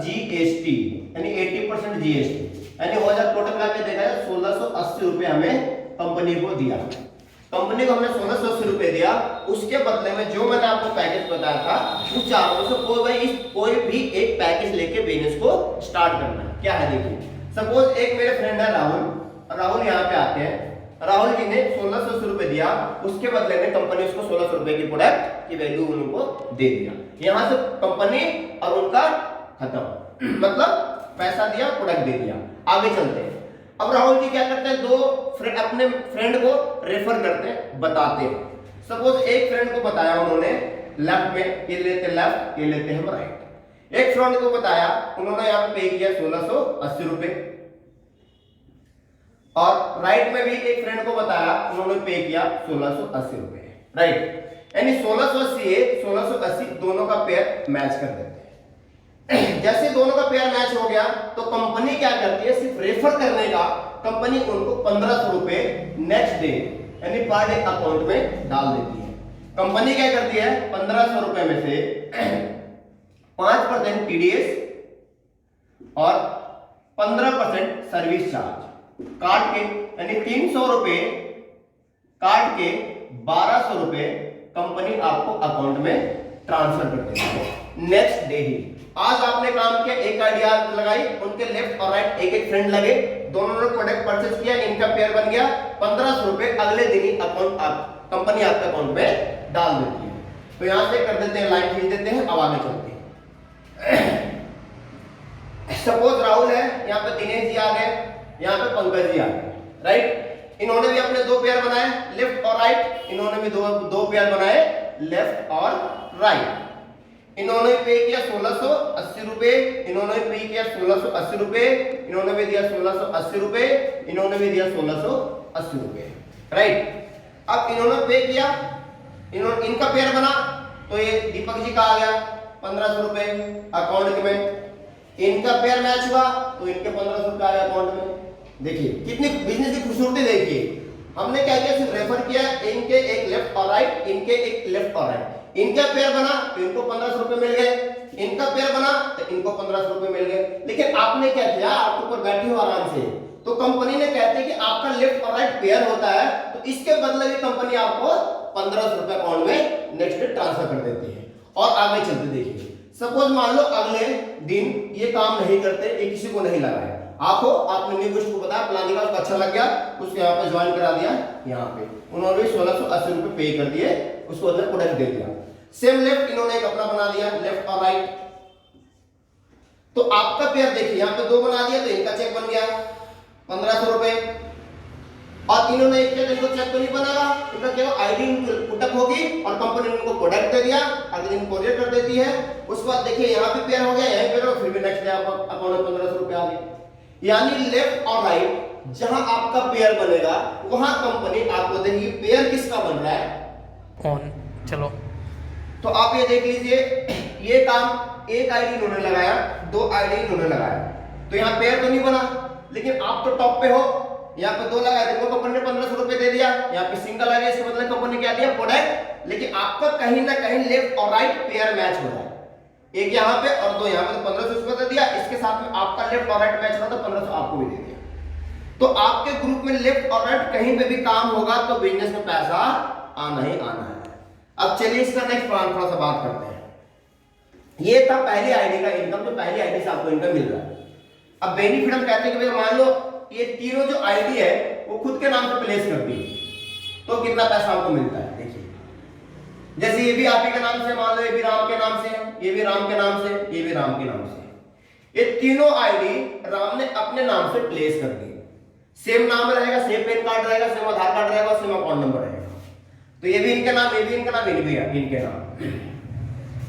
GST यानी 80% GST यानी हो जाए टोटल का देखा जाए 1680 रुपए हमें कंपनी को दिया। कंपनी को हमने 1680 रुपए दिया, उसके बदले में जो मैंने आपको पैकेज बताया था उस चारों से कोई भी एक पैकेज लेके बिजनेस को स्टार्ट करना है। क्या है देखिए, सपोज एक मेरे फ्रेंड है राहुल यहाँ पे आते हैं, राहुल जी ने 1680 रुपए दिया, उसके बदले में कंपनी उसको 1600 रुपए की प्रोडक्ट की वैल्यू उनको दे दिया। यहाँ से कंपनी और उनका खत्म, मतलब पैसा दिया प्रोडक्ट दे दिया। आगे चलते हैं। अब राहुल जी क्या करते हैं, अपने फ्रेंड को रेफर करते हैं, बताते हैं। सपोज एक फ्रेंड को बताया उन्होंने लेफ्ट में, ये लेते लेफ्ट, ये लेते हम राइट। एक फ्रेंड को बताया, उन्होंने यहाँ पे पे किया 1680 रुपए, और राइट में भी एक फ्रेंड को बताया, उन्होंने पे किया 1680 रुपए, राइट। यानी 1680 दोनों का पेयर मैच कर देते हैं। जैसे दोनों का पेयर मैच हो गया तो कंपनी क्या करती है, सिर्फ रेफर करने का कंपनी उनको 1500 रुपए नेक्स्ट डे यानी पर डे अकाउंट में डाल देती है। कंपनी क्या करती है, 1500 रुपए में से 5% टीडीएस और 15% सर्विस चार्ज काट के, यानी 300 रुपए काट के 1200 रुपए कंपनी आपको अकाउंट में ट्रांसफर कर देती है नेक्स्ट डे ही। आज आपने काम किया, एक आइडिया लगाई, उनके लेफ्ट और राइट एक एक फ्रेंड लगे, दोनों ने प्रोडक्ट परचेज किया, इनका पेयर बन गया, 1500 रुपए अगले दिन ही अकाउंट कंपनी आपके अकाउंट में डाल देती है। तो यहां से कर देते हैं, लाइन खींच देते हैं। अब आगे चलते हैं। सपोज राहुल है, यहाँ पे दिनेश जी आ गए, यहाँ पे पंकज जी आ गए, राइट। इन्होंने भी अपने दो पेयर बनाए लेफ्ट और राइट, इन्होंने भी दो पेयर बनाए लेफ्ट और राइट। इन्होंने पे किया 1680 रुपए, इन्होंने पे किया 1680 रुपए, इन्होंने भी दिया 1680 रुपए, इन्होंने भी दिया 1680 रुपए, राइट। अब इन्होंने पे किया, इनका पेयर बना, तो ये दीपक जी का आ गया 1500 रुपए अकाउंट में। इनका पेयर मैच हुआ तो इनके 1500 रुपए आ गया अकाउंट में। देखिए कितनी बिजनेस की खूबसूरती, देखिए हमने क्या किया, सिर्फ रेफर किया, इनके एक लेफ्ट और राइट, इनके एक लेफ्ट और राइट। इनका पेयर बना तो इनको 1500 रुपए मिल गए, इनका पेयर बना तो इनको 1500 रुपए मिल गए। लेकिन आपने क्या किया, आप ऊपर बैठे हो आराम से, तो कंपनी ने कहते हैं कि आपका लेफ्ट और राइट पेयर होता है, तो इसके बदले में कंपनी आपको 1500 रुपए अकाउंट में नेक्स्ट डे ट्रांसफर कर देती है। और आगे चलते देखिए, सपोज मान लो अगले दिन ये काम नहीं करते, ये किसी को नहीं लगा है, आपने न्यू को बताया, प्लान निकाला, उसको अच्छा लग गया, उसको यहाँ पे ज्वाइन करा दिया, यहाँ पे उन्होंने भी 1680 रुपए पे कर दिए, उसको अंदर प्रोडक्ट दे दिया। सेम लेफ्ट इन्होंने एक अपना बना दिया, लेफ्ट और राइट। तो आपका पेयर देखिए, यहाँ पे दो बना दिया तो इनका चेक बन गया 1500 रुपए, और इन्होंने एक चेक, इनको चेक तो नहीं बनेगा, इनका केवल आईडी पुटअप होगी और कंपनी ने उनको प्रोडक्ट दे दिया, अगले दिन कोरियर कर देती है। उसके बाद देखिए यहाँ पे पेयर हो गया, यहाँ पेयर हो, फिर भी नेक्स्ट डे आपको अकाउंट में 1500 रुपए आ गए। यानी लेफ्ट और राइट जहां आपका पेयर बनेगा वहां कंपनी आपको देगी पेयर किसका बन रहा है, कौन। चलो तो आप ये देख लीजिए, ये काम एक आईडी इन्होंने लगाया, दो आईडी इन्होंने लगाया, तो यहाँ पेयर तो नहीं बना, लेकिन आप तो टॉप पे हो, यहाँ पे दो लगाए, देखो कंपनी ने 1500 रुपए दे दिया, यहाँ पे सिंगल आ गया, इसके मतलब कंपनी क्या दिया प्रोडक्ट, लेकिन आपका कहीं ना कहीं लेफ्ट और राइट पेयर मैच हो रहा है, एक यहाँ पे और दो यहाँ पे, तो 1500 उसको दे दिया, इसके साथ में आपका लेफ्ट और राइट मैच हो रहा था, 1500 आपको भी दे दिया। तो आपके ग्रुप में लेफ्ट और राइट कहीं पे भी काम होगा तो बिजनेस में पैसा आना ही आना है। अब चलिए इसका नेक्स्ट प्लान थोड़ा सा बात करते हैं। ये था पहली आईडी का इनकम, जो पहली आईडी से आपको इनकम मिल रहा है। अब बेनिफिट हम कहते हैं कि भाई मान लो ये तीनों जो आईडी है वो खुद के नाम पे प्लेस कर दी, तो कितना पैसा आपको मिलता है। देखिए जैसे ये भी आप ही के नाम से, मान लो ये भी राम के नाम से है, ये भी राम के नाम से, ये भी राम के नाम से, ये तीनों आईडी राम ने अपने नाम से प्लेस कर दी। सेम नाम रहेगा, सेम पेन कार्ड रहेगा, सेम आधार कार्ड रहेगा, सेम अकाउंट नंबर रहेगा, तो ये भी इनके नाम, ये भी इनका नाम, ये भी इनके नाम।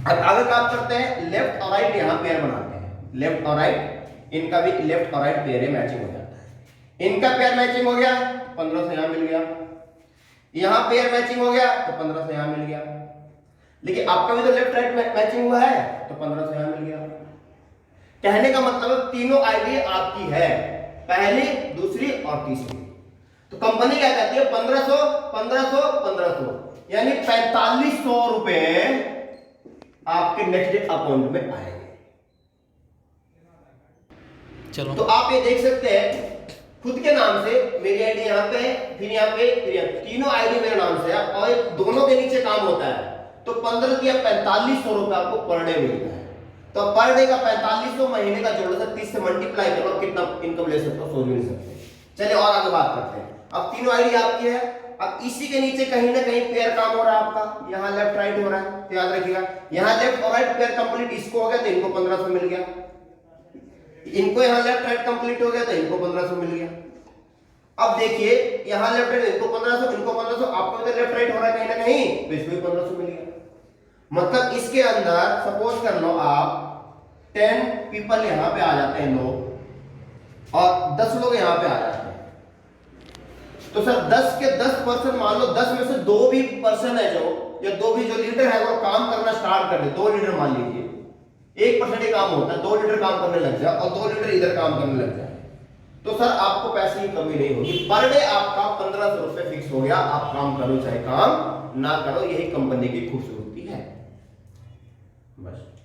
अब आगे काम करते हैं, लेफ्ट और राइट यहाँ पेयर बनाते हैं, लेफ्ट और राइट, इनका भी लेफ्ट और राइट पेयर मैचिंग हो जाता है। इनका पेयर मैचिंग हो गया, 1500 यहाँ मिल गया, यहाँ पेयर मैचिंग हो गया तो 1500 यहाँ मिल गया, लेकिन आपका भी तो लेफ्ट राइट मैचिंग हुआ है तो 1500 यहाँ मिल गया। कहने का मतलब तीनों आईडी आपकी है, पहली, दूसरी और तीसरी। तो कंपनी क्या कहती है 1500 1500 1500, यानी 4500 रुपए आपके नेक्स्ट डे अकाउंट में आएंगे। चलो तो आप ये देख सकते हैं खुद के नाम से, मेरी आईडी यहाँ पे, फिर यहाँ पे, फिर यहाँ, तीनों आईडी मेरे नाम से है और दोनों के नीचे काम होता है। तो 15 या 4500 रुपए आपको पर डे मिलता है। तो पर डे का 4500 महीने का जोड़ से 30 से मल्टीप्लाई करो, कितना इनकम ले सकते हो, सोच भी नहीं सकते। चलिए और आगे बात करते हैं। अब तीनों आईडी आपकी है। अब इसी के नीचे कहीं ना कहीं पेयर काम हो रहा है आपका, यहाँ लेफ्ट राइट हो रहा है, तो याद रखिएगा यहाँ लेफ्ट और राइट पेयर कंप्लीट इसको हो गया तो इनको 1500 मिल गया, इनको यहाँ लेफ्ट राइट कंप्लीट हो गया तो इनको 1500 मिल गया। अब देखिए यहाँ लेफ्ट राइट, इनको 1500, इनको 1500, आपको इधर लेफ्ट राइट हो रहा है कहीं ना कहीं, तो इसको भी 1500 मिल गया। मतलब इसके अंदर सपोज कर लो आप 10 पीपल यहाँ पे आ जाते हैं लोग, और 10 लोग यहाँ पे आ जाते हैं। तो सर 10 के 10 पर्सन, मान लो 10 में से 2 भी पर्सन है जो, या 2 भी जो लीडर है वो काम करना स्टार्ट कर दे, 2 लीडर मान लीजिए, 1% ही काम होता है, 2 लीडर काम करने लग जाए और 2 लीडर इधर काम करने लग जाए, तो सर आपको पैसे की कमी नहीं होगी। पर डे आपका 1500 रुपए फिक्स हो गया, आप काम करो चाहे काम ना करो, यही कंपनी की खूबसूरती है बस।